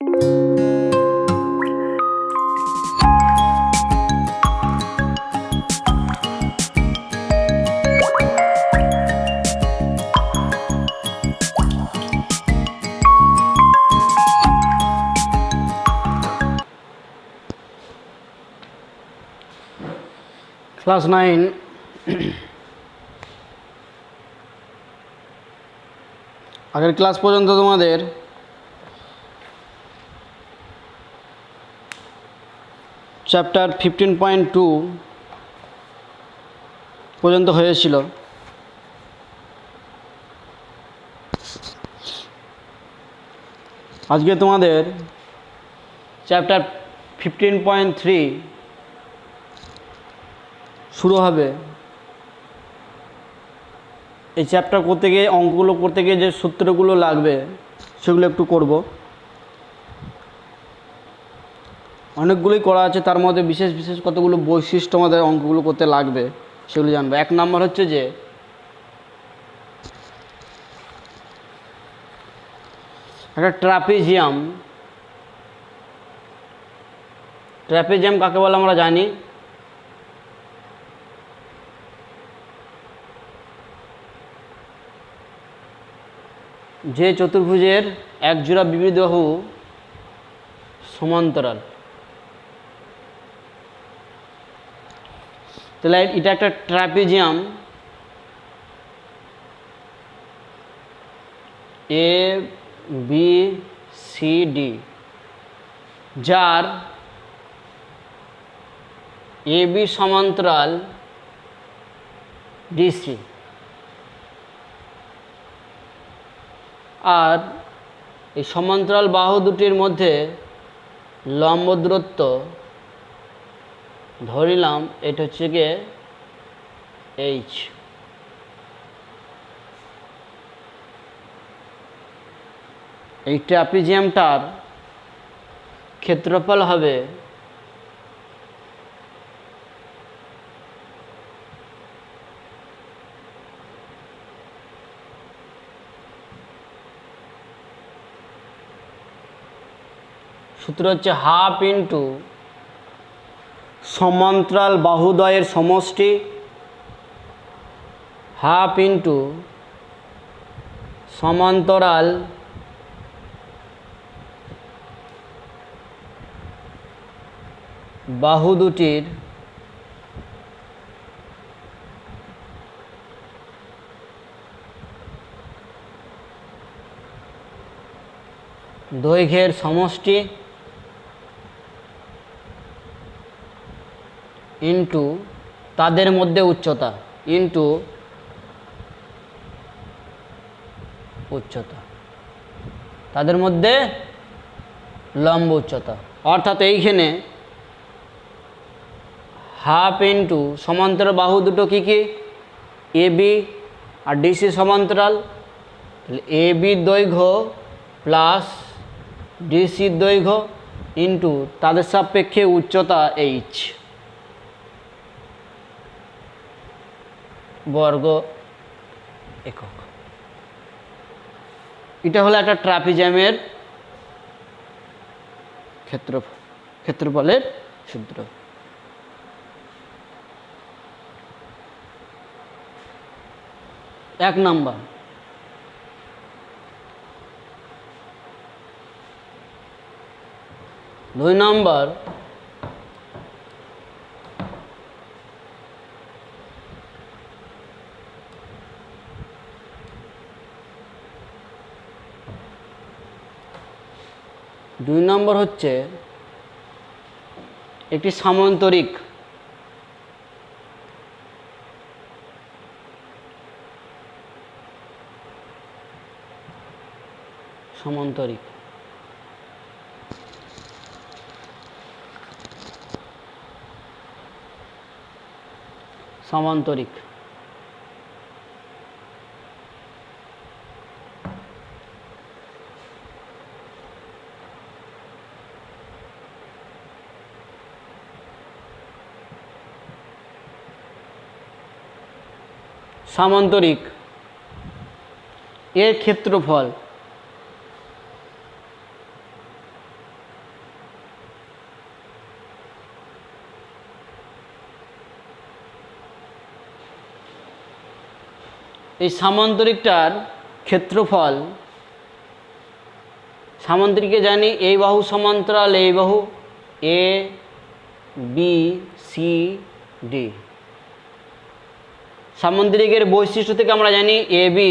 Class 9 আগের class পর্যন্ত তোমাদের চ্যাপ্টার 15.2 পর্যন্ত হয়েছিল। আজকে তোমাদের চ্যাপ্টার 15.3 শুরু হবে। এই চ্যাপ্টার করতে গিয়ে অঙ্কগুলো করতে গিয়ে যে সূত্রগুলো লাগবে সেগুলো একটু করব। অনেকগুলোই করা আছে, তার মধ্যে বিশেষ বিশেষ কতগুলো বৈশিষ্ট্য আমাদের অঙ্কগুলো করতে লাগবে সেগুলো জানবো। এক নাম্বার হচ্ছে যে একটা ট্রাপিজিয়াম কাকে বলে আমরা জানি। যে চতুর্ভুজের এক জোড়া বিবিধ বাহু সমান্তরাল, তাহলে এটা একটা trapezium. A B C D, যার এ বি সমান্তরাল ডিসি আর এই সমান্তরাল বাহু দুটির মধ্যে লম্ব দূরত্ব ধরিলাম এটা হচ্ছে গিয়ে এইচ। এই ট্রাপিজিয়ামটার ক্ষেত্রফল হবে সূত্র হচ্ছে হাফ ইন্টু সমান্তরাল বাহুদ্বয়ের সমষ্টি, হাফ ইন্টু সমান্তরাল বাহু দুটির দৈর্ঘ্যের সমষ্টি ইন্টু তাদের মধ্যে উচ্চতা তাদের মধ্যে লম্ব উচ্চতা। অর্থাৎ এইখানে হাফ ইন্টু সমান্তরাল বাহু দুটো কী কী, এ বি আর ডিসি সমান্তরাল, তাহলে এ বির দৈর্ঘ্য প্লাস ডিসির দৈর্ঘ্য ইন্টু তাদের সাপেক্ষে উচ্চতা এইচ বর্গ একক। এটা হলো একটা ট্রাপিজিয়ামের ক্ষেত্রফলের সূত্র। এক নাম্বার। দুই নাম্বার, হচ্ছে একটি সামান্তরিক সামান্তরিক এর ক্ষেত্রফল এই সামান্তরিকটার ক্ষেত্রফল, সামান্তরিকে জানি এই বাহু সমান্তরাল এই বাহু এ বি সি ডি। সামান্তরিকের বৈশিষ্ট্য থেকে আমরা জানি এ বি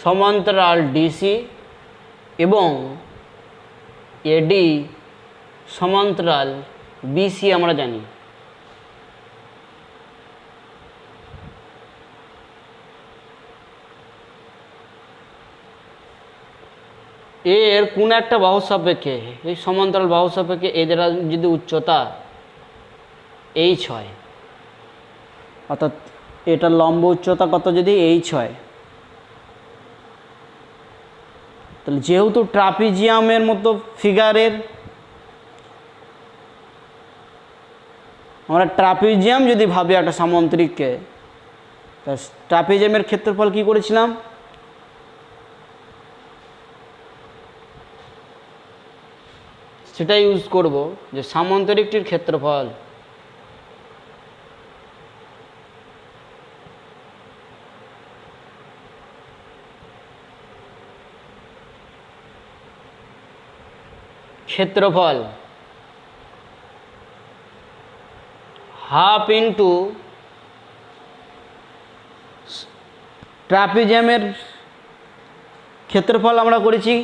সমান্তরাল ডিসি এবং এডি সমান্তরাল বিসি আমরা জানি। এর কোন একটা বাহু সাপেক্ষে, এই সমান্তরাল বাহু সাপেক্ষে এদের যদি উচ্চতা এইচ হয়, অর্থাৎ এটার লম্ব উচ্চতা কত যদি এইচ হয়, তাহলে যেহেতু ট্রাপিজিয়ামের মতো ফিগারের, আমরা ট্রাপিজিয়াম যদি ভাবি একটা সামান্তরিককে, ট্রাপিজিয়ামের ক্ষেত্রফল কি করেছিলাম, সেটা ইউজ করব যে সামান্তরিকটির ক্ষেত্রফল হাফ ইন্টু ট্রাপিজিয়ামের ক্ষেত্রফল আমরা করেছি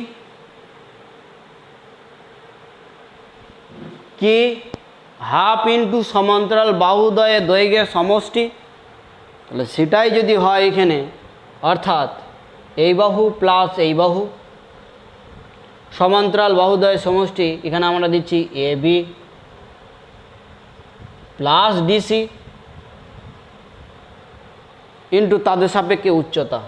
কি হাফ ইন্টু সমান্তরাল বাহুদ্বয়ের দৈর্ঘ্যের সমষ্টি। তাহলে সেটাই যদি হয় এখানে, অর্থাৎ এই বাহু প্লাস এই বাহু সমান্তরাল বাহুদ্বয়ের সমষ্টি, এখানে আমরা দিচ্ছি A B plus DC into তাদের সাপেক্ষে উচ্চতা।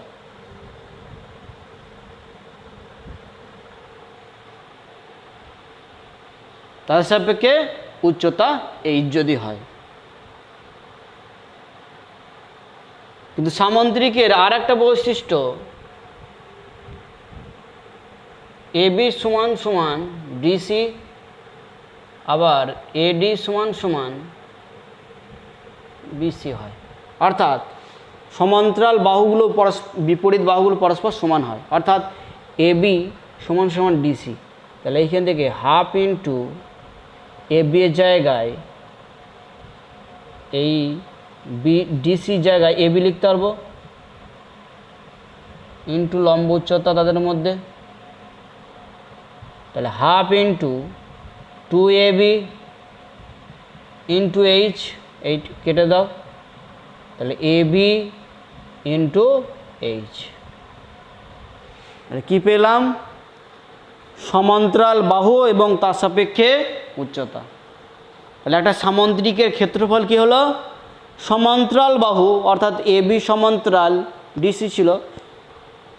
তাদের সাপেক্ষে উচ্চতা এইচ যদি হয়। কিন্তু সামান্তরিকের আর একটা বৈশিষ্ট্য, এ বি সমান সমান ডিসি, আবার এডি সমান সমান বিসি হয়, অর্থাৎ সমান্তরাল বাহুগুলো বিপরীত বাহুগুলো পরস্পর সমান হয়, অর্থাৎ এ বি সমান সমান ডিসি। তাহলে এইখান থেকে হাফ ইন্টু এ বি এর জায়গায় এই বি ডিসি জায়গায় এ বি লিখতে পারবো ইন্টু লম্ব উচ্চতা তাদের মধ্যে। তাহলে half into 2ab into H, eight কেটে দাও, তাহলে ab ইন্টু এইচ। কী পেলাম, সমান্তরাল বাহু এবং তার সাপেক্ষে উচ্চতা। তাহলে একটা সামান্তরিকের ক্ষেত্রফল কি হলো, সমান্তরাল বাহু অর্থাৎ এ বি সমান্তরাল ডিসি ছিল,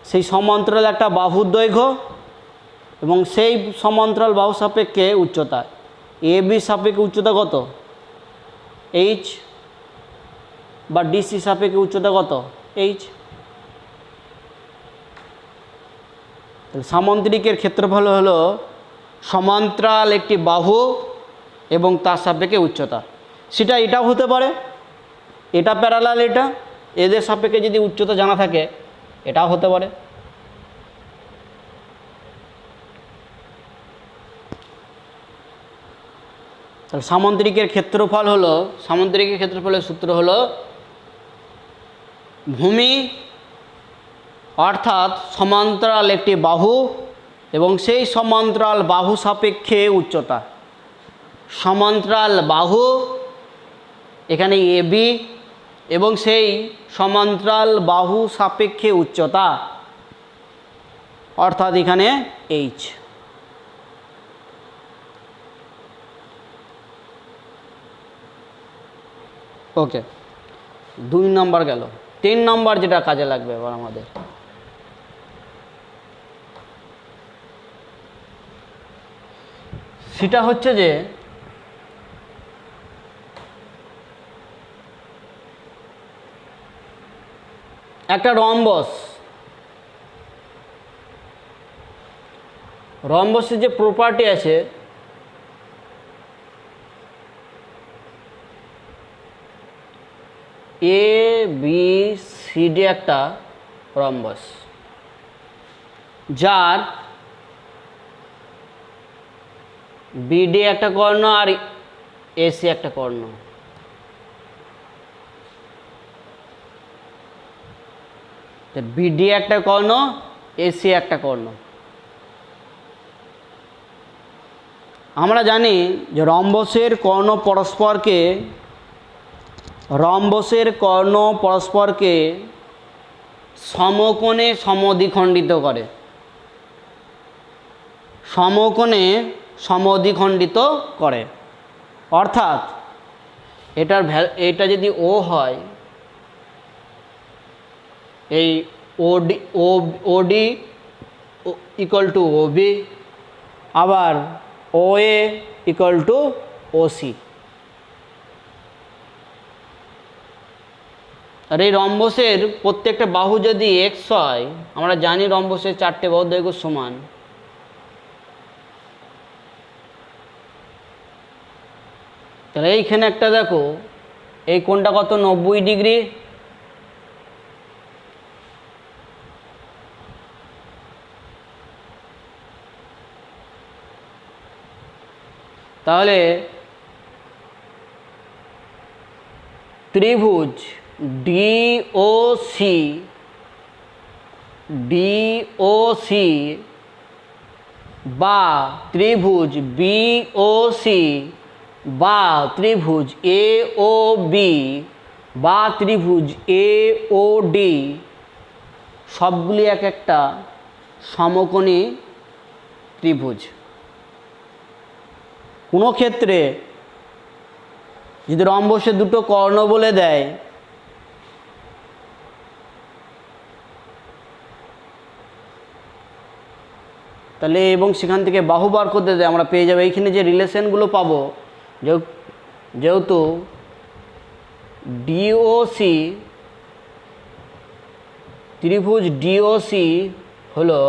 সেই সমান্তরাল একটা বাহুর দৈর্ঘ্য এবং সেই সমান্তরাল বাহু সাপেক্ষে উচ্চতা। এ বি সাপেক্ষে উচ্চতা কত, এইচ, বা ডিসি সাপেক্ষে উচ্চতা কত, এইচ। সামান্তরিকের ক্ষেত্রফল হলো সমান্তরাল একটি বাহু এবং তার সাপেক্ষে উচ্চতা। সেটা এটাও হতে পারে, এটা প্যারালাল এটা, এদের সাপেক্ষে যদি উচ্চতা জানা থাকে এটাও হতে পারে। তাহলে সামান্তরিকের ক্ষেত্রফল হলো, সামান্তরিকের ক্ষেত্রফলের সূত্র হলো ভূমি অর্থাৎ সমান্তরাল একটি বাহু এবং সেই সমান্তরাল বাহু সাপেক্ষে উচ্চতা। সমান্তরাল বাহু এখানে এ বি এবং সেই সমান্তরাল বাহু সাপেক্ষে উচ্চতা অর্থাৎ এখানে এইচ। ওকে, 2 নম্বর গেল। 3 নম্বর যেটা কাজে লাগবে এবার আমাদের, সেটা হচ্ছে যে একটা রম্বস, রম্বসের যে প্রপার্টি আছে এ বি সিডি একটা রম্বস, যার বিডি একটা কর্ণ আর এসি একটা কর্ণ। বিডি একটা কর্ণ, এসি একটা কর্ণ। আমরা জানি যে রম্বসের কর্ণ পরস্পরকে সমকোণে সমদ্বিখণ্ডিত করে, সমকোণে সমদ্বিখণ্ডিত করে। অর্থাৎ এটা যদি ও হয়, এই ওডি ইকুয়াল টু ওবি, আবার ওএ ইকুয়াল টু ওসি। আর এই রম্বসের প্রত্যেকটা বাহু যদি এক্স হয়, আমরা জানি রম্বসের 4টে বাহু দৈর্ঘ্য সমান। তাহলে এইখানে একটা দেখো, এই কোণটা কত, 90 ডিগ্রি। তাহলে ত্রিভুজ ডিওসি বা ত্রিভুজ বিওসি বা ত্রিভুজ এওবি বা ত্রিভুজ এওডি সবগুলি এক একটা সমকোণী ত্রিভুজ। কোনো ক্ষেত্রে যদি রম্বসের দুটো কর্ণ বলে দেয়, তাহলে এবং সেখান থেকে বাহু বার করতে দেয়, আমরা পেয়ে যাবো এইখানে যে রিলেশনগুলো পাবো, যেহেতু ডিওসি ত্রিভুজ ডিওসি হলো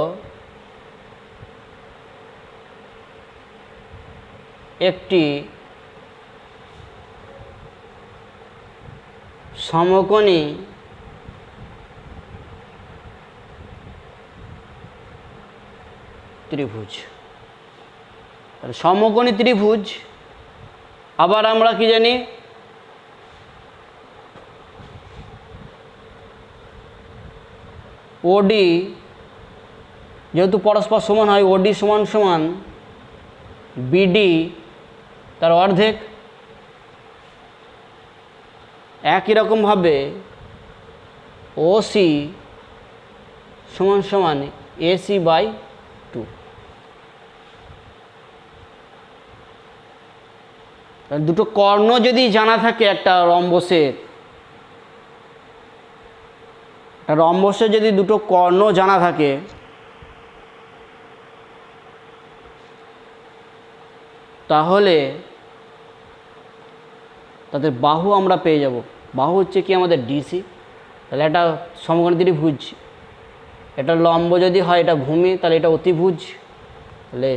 একটি সমকোণী ত্রিভুজ। সমকোণী ত্রিভুজ আবার আমরা কি জানি, ওডি যেহেতু পরস্পর সমান হয়, ওডি সমান সমান বিডি তার অর্ধেক। একই রকমভাবে ওসি সমান সমান এসি বাই 2। দুটো কর্ণ যদি জানা থাকে একটা রম্বসের যদি দুটো কর্ণ জানা থাকে, তাহলে তাদের বাহু আমরা পেয়ে যাব। বাহু হচ্ছে কি আমাদের ডিসি। তাহলে এটা সমকোণী ত্রিভুজ, এটা লম্ব যদি হয়, এটা ভূমি, তাহলে এটা অতিভুজ। তাহলে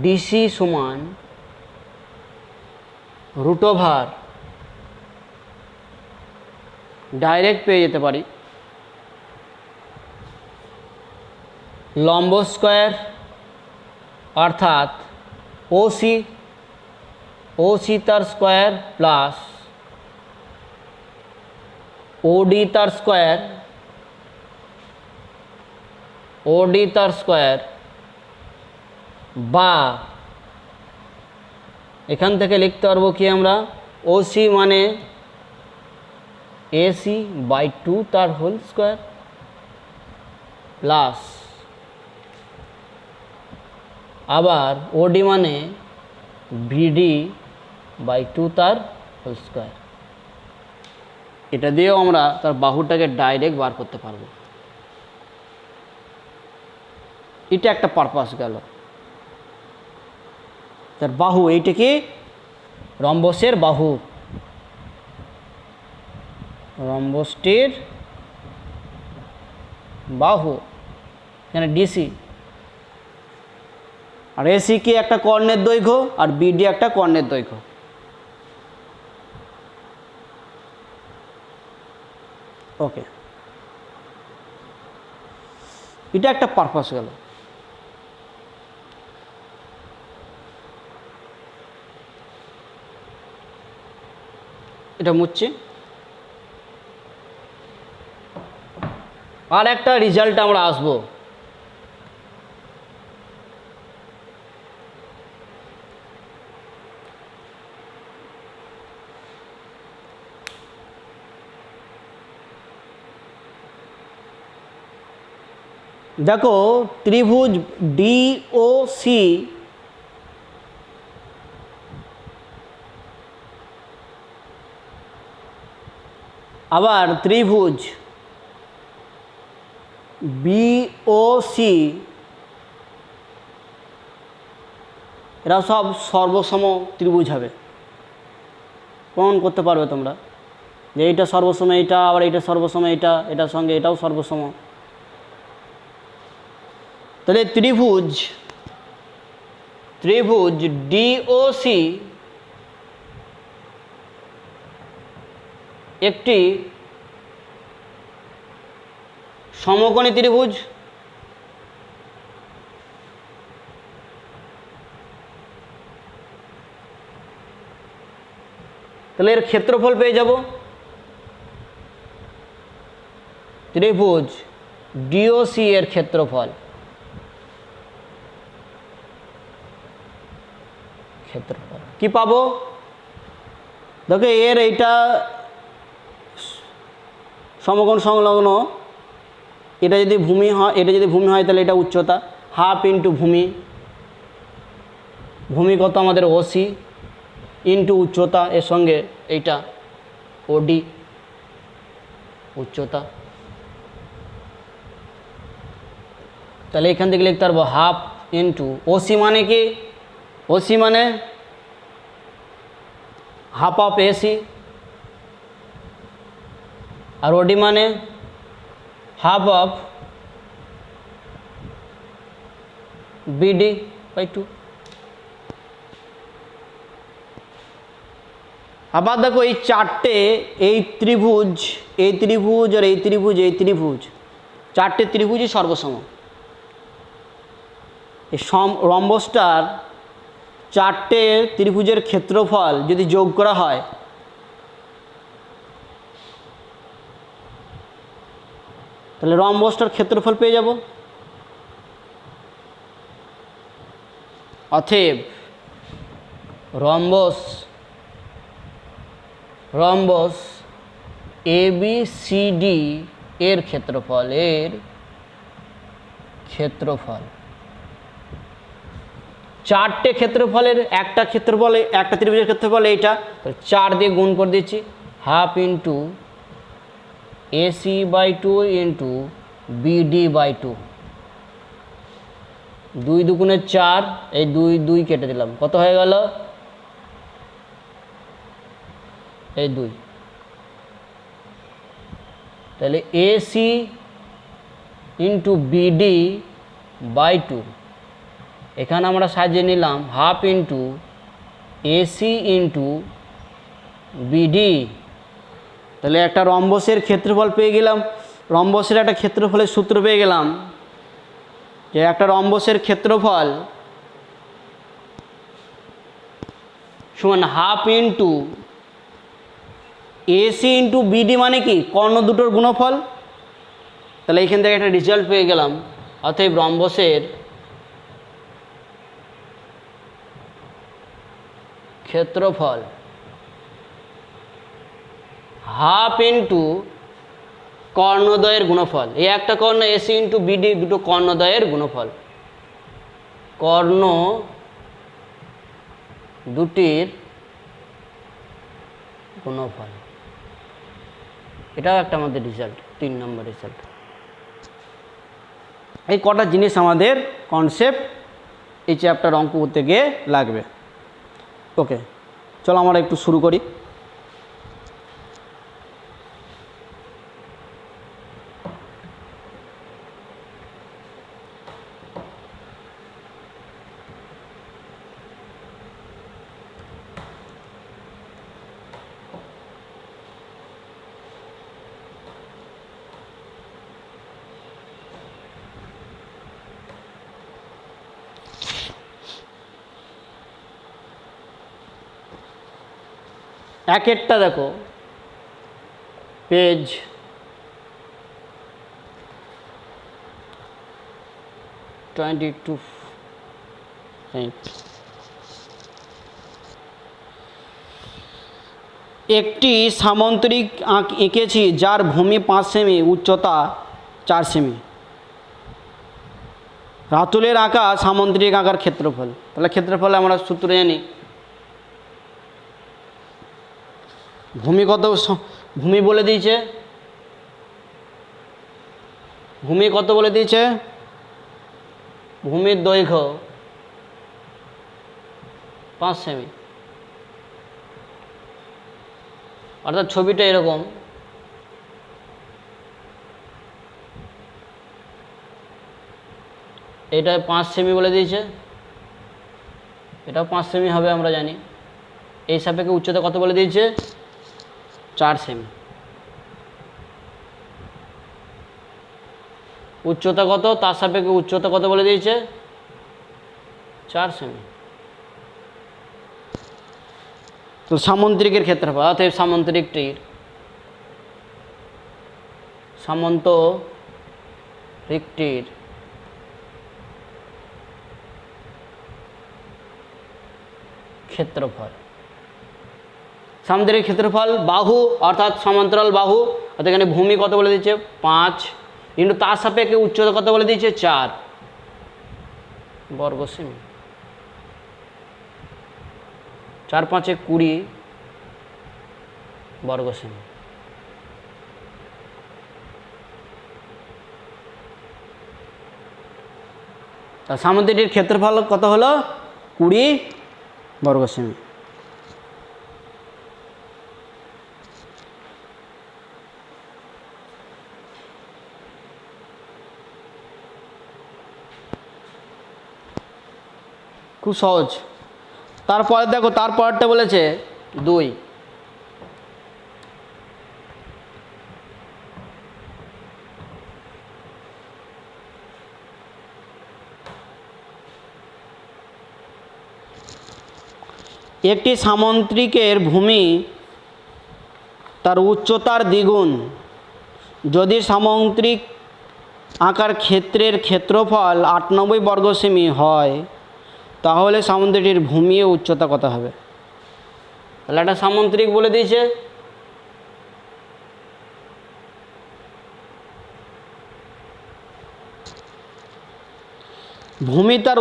ডিসি সমান √, ডাইরেক্ট পেয়ে যেতে পারি লম্ব স্কোয়ার, অর্থাৎ ওসি তার স্কোয়ার প্লাস ওডি তার স্কোয়ার বা এখান থেকে লিখতে পারবো কি আমরা, ওসি মানে এসি বাই 2 তার হোল স্কোয়ার প্লাস আবার ওডি মানে বিডি বাই 2 তার হোল স্কোয়ার। এটা দিয়েও আমরা তার বাহুটাকে ডাইরেক্ট বার করতে পারবো। এটা একটা পারপাস গেল। তার বাহু, এইটা কি রম্বসের বাহু, রম্বসটির বাহু, এখানে ডিসি আর এসি কি একটা কর্ণের দৈর্ঘ্য আর বিডি একটা কর্ণের দৈর্ঘ্য। ওকে। এটা একটা পারপাস গেল। এটা মুছছি। আর একটা রেজাল্ট আমরা আসবো, দেখো ত্রিভুজ ডিওসি আবার ত্রিভুজ বিওসি এরা সব সর্বসম ত্রিভুজ হবে। প্রমাণ করতে পারবে তোমরা যে এইটা সর্বসম, এইটা আবার এইটা সর্বসম, এইটা এটার সঙ্গে এটাও সর্বসম। তাহলে ত্রিভুজ ডিওসি একটি সমকোণী ত্রিভুজ। তাহলে এর ক্ষেত্রফল পেয়ে যাব। ত্রিভুজ ডিওসি এর ক্ষেত্রফল কি পাবো? দেখো এর এইটা সমকোণ সংলগ্ন, এটা যদি ভূমি হয় তাহলে এটা উচ্চতা হাফ ইন্টু ভূমি কত আমাদের ওসি ইন্টু উচ্চতা, এর সঙ্গে এইটা ওডি উচ্চতা। তাহলে এখান থেকে লিখতে পারবো হাফ ইন্টু ওসি মানে কি? ওসি মানে হাফ অফ এসি, আর ওডি মানে হাফ অফ বিডি বাই 2। আবার দেখো এই চারটে, এই ত্রিভুজ আর এই ত্রিভুজ চারটে ত্রিভুজই সর্বসম। এই রম্বসটার চারটে ত্রিভুজের ক্ষেত্রফল যদি যোগ করা হয় তাহলে রম্বসটার ক্ষেত্রফল পেয়ে যাব। অতএব রম্বস ABCD এর ক্ষেত্রফল চারটে ক্ষেত্রফলের একটা ত্রিভুজের ক্ষেত্রফল এইটা, 4 দিয়ে গুণ করে দিচ্ছি, half into AC/2 into BD/2, 2 দুগুণে 4, এই 2 কেটে দিলাম, কত হয়ে গেল? এই 2। তাহলে AC ইন্টু BD/2, এখানে আমরা সাজিয়ে নিলাম half into AC into BD। তাহলে একটা রম্বসের ক্ষেত্রফল পেয়ে গেলাম, রম্বসের একটা ক্ষেত্রফলের সূত্র পেয়ে গেলাম যে একটা রম্বসের ক্ষেত্রফল সমান half into AC into BD মানে কি? কর্ণ দুটোর গুণফল। তাহলে এইখান থেকে একটা রেজাল্ট পেয়ে গেলাম। অতএব রম্বসের ক্ষেত্রফল হাফ ইন্টু কর্ণদ্বয়ের গুণফল। এই একটা কর্ণ AC ইন্টু BD, দুটো কর্ণদ্বয়ের গুণফল, কর্ণ দুটির গুণফল। এটাও একটা আমাদের রেজাল্ট, 3 নম্বর রেজাল্ট। এই কটা জিনিস আমাদের কনসেপ্ট এই চ্যাপ্টার অঙ্ক করতে গিয়ে লাগবে। ওকে, চলো আমরা একটু শুরু করি। একেরটা দেখো পেজ 22 একটি সামান্তরিক এঁকেছি যার ভূমি 5 সেমি, উচ্চতা 4 সেমি। রাতুলের আঁকা সামান্তরিক আঁকার ক্ষেত্রফল। তাহলে ক্ষেত্রফল আমরা সূত্র জানি। ভূমি কত, ভূমি বলে দিয়েছে, ভূমি কত বলে দিয়েছে, ভূমির দৈর্ঘ্য 5 সেমি। অর্থাৎ ছবিটা এরকম, এটা 5 সেমি বলে দিয়েছে, এটাও 5 সেমি হবে আমরা জানি। এই সাপেক্ষে উচ্চতা কত বলে দিয়েছে, 4 সেমি। উচ্চতা কত, তার সাপেক্ষে উচ্চতা কত বলে দিয়েছে, 4 সেমি। তো সামান্তরিকের ক্ষেত্রফল, অতএব সামান্তরিকটির ক্ষেত্রফল, সামান্তরিক ক্ষেত্রফল বাহু অর্থাৎ সমান্তরাল বাহু, অর্থাৎ এখানে ভূমি কত বলে দিয়েছে 5 কিন্তু তার সাপেক্ষে উচ্চতা কত বলে দিয়েছে 4 বর্গ সেমি। 4 5 20 বর্গ সেমি। তার সামান্তরিকটির ক্ষেত্রফল কত হলো 20 বর্গ সেমি। খুব সহজ। তারপরে দেখো তারপরটা বলেছে 2, একটি সামান্তরিকের ভূমি তার উচ্চতার দ্বিগুণ যদি সামান্তরিক আঁকার ক্ষেত্রের ক্ষেত্রফল 98 বর্গ সেমি হয়, তাহলে সামান্তরিকটির ভূমি ও উচ্চতা কত হবে। তাহলে একটা সামান্তরিক বলে দিয়েছে, ভূমি তার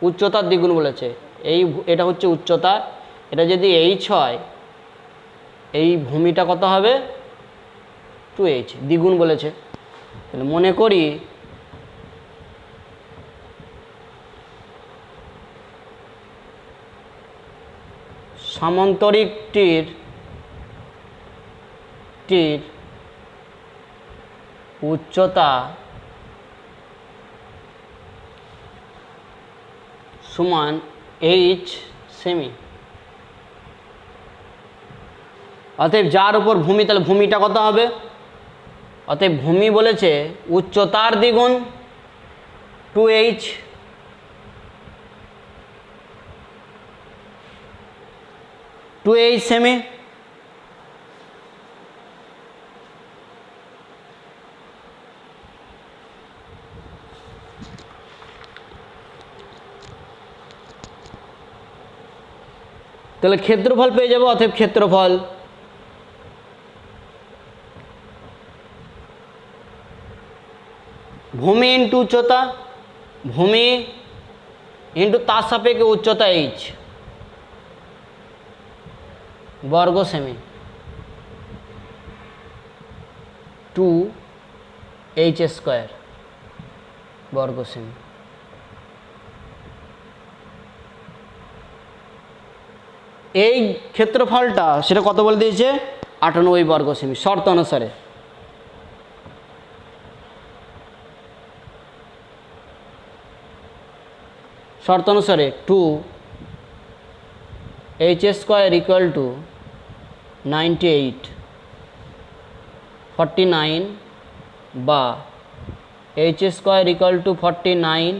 উচ্চতার দ্বিগুণ বলেছে। এটা হচ্ছে উচ্চতা, এটা যদি h হয়, এই ভূমিটা কত হবে 2h, দ্বিগুণ বলেছে। তাহলে মনে করি সামান্তরিকটির উচ্চতা সমান h সেমি। অতএব যার উপর ভূমি, তাহলে ভূমিটা কত হবে, অতএব ভূমি বলেছে উচ্চতার দ্বিগুণ 2h, সেমি। তাহলে ক্ষেত্রফল পেয়ে যাবো। অতএব ক্ষেত্রফল ভূমি ইন্টু উচ্চতা, ভূমি ইন্টু তার সাপেক্ষে উচ্চতা h বর্গ সেমি 2h² বর্গ সেমি। এই ক্ষেত্রফলটা সেটা কত বলে দিয়েছে 98 বর্গ সেমি শর্ত অনুসারে। শর্ত অনুসারে 2h² ইকুয়াল টু 98 49 বা h² ইকুয়াল টু 49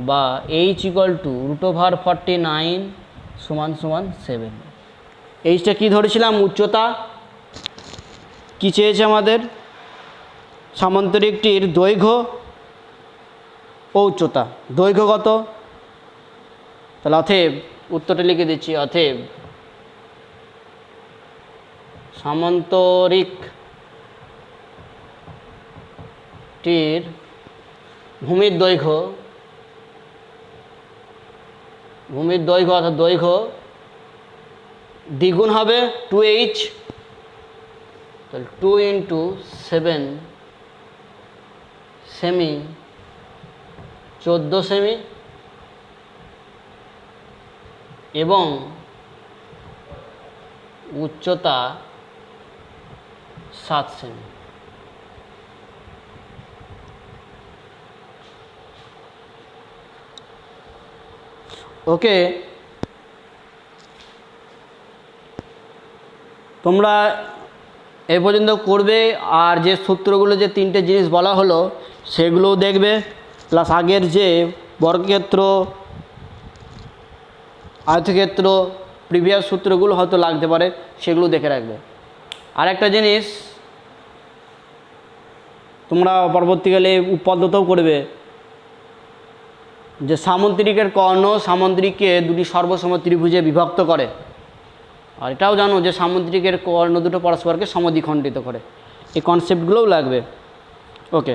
বা h ইকুয়াল টু √49 সমান সমান 7। এইচটা কী ধরেছিলাম? উচ্চতা। কী চেয়েছে আমাদের? সামান্তরিকটির দৈর্ঘ্য ও উচ্চতা। দৈর্ঘ্য কত? তাহলে অতএব উত্তরটা লিখে দিচ্ছি, অতএব সামান্তরিকটির ভূমির দৈর্ঘ্য অর্থাৎ দৈর্ঘ্য দ্বিগুণ হবে 2h, তাহলে 2 × 7 সেমি 14 সেমি এবং উচ্চতা 7 সেমি। ওকে, তোমরা এ পর্যন্ত করবে, আর যে সূত্রগুলো, যে তিনটে জিনিস বলা হলো সেগুলোও দেখবে, প্লাস আগের যে বর্গক্ষেত্র, আয়তক্ষেত্র, প্রিভিয়াস সূত্রগুলো হয়তো লাগতে পারে, সেগুলো দেখে রাখবে। আর একটা জিনিস তোমরা পরবর্তীকালে পদ্ধতিও করবে, যে সামন্তরিকের কর্ণ সামন্তরিককে দুটি সর্বসম ত্রিভুজে বিভক্ত করে। আর এটাও জানো যে সামুদ্রিকের কর্ণ দুটো পরস্পরকে সমদ্বিখণ্ডিত করে। এই কনসেপ্টগুলোও লাগবে। ওকে।